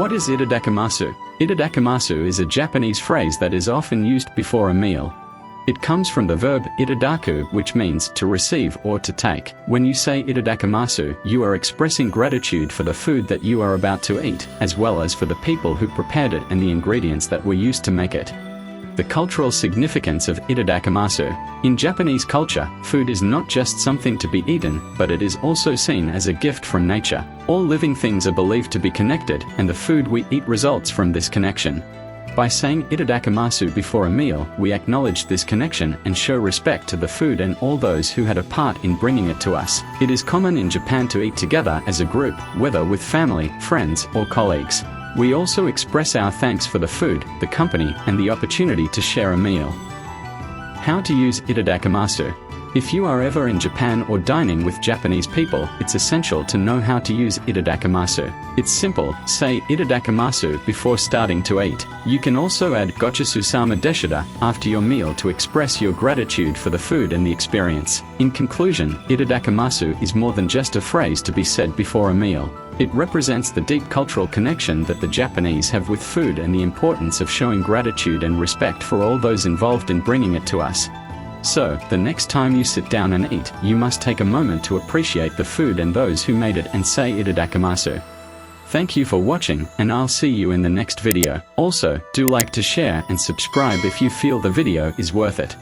What is Itadakimasu? Itadakimasu is a Japanese phrase that is often used before a meal. It comes from the verb itadaku, which means to receive or to take. When you say Itadakimasu, you are expressing gratitude for the food that you are about to eat, as well as for the people who prepared it and the ingredients that were used to make it. The cultural significance of Itadakimasu. In Japanese culture, food is not just something to be eaten, but it is also seen as a gift from nature. All living things are believed to be connected, and the food we eat results from this connection. By saying Itadakimasu before a meal, we acknowledge this connection and show respect to the food and all those who had a part in bringing it to us. It is common in Japan to eat together as a group, whether with family, friends, or colleagues. We also express our thanks for the food, the company, and the opportunity to share a meal. How to use Itadakimasu. If you are ever in Japan or dining with Japanese people, it's essential to know how to use Itadakimasu. It's simple, say Itadakimasu before starting to eat. You can also add Gochisousama deshita after your meal to express your gratitude for the food and the experience. In conclusion, Itadakimasu is more than just a phrase to be said before a meal. It represents the deep cultural connection that the Japanese have with food and the importance of showing gratitude and respect for all those involved in bringing it to us. So, the next time you sit down and eat, you must take a moment to appreciate the food and those who made it and say Itadakimasu. Thank you for watching, and I'll see you in the next video. Also, do like to share and subscribe if you feel the video is worth it.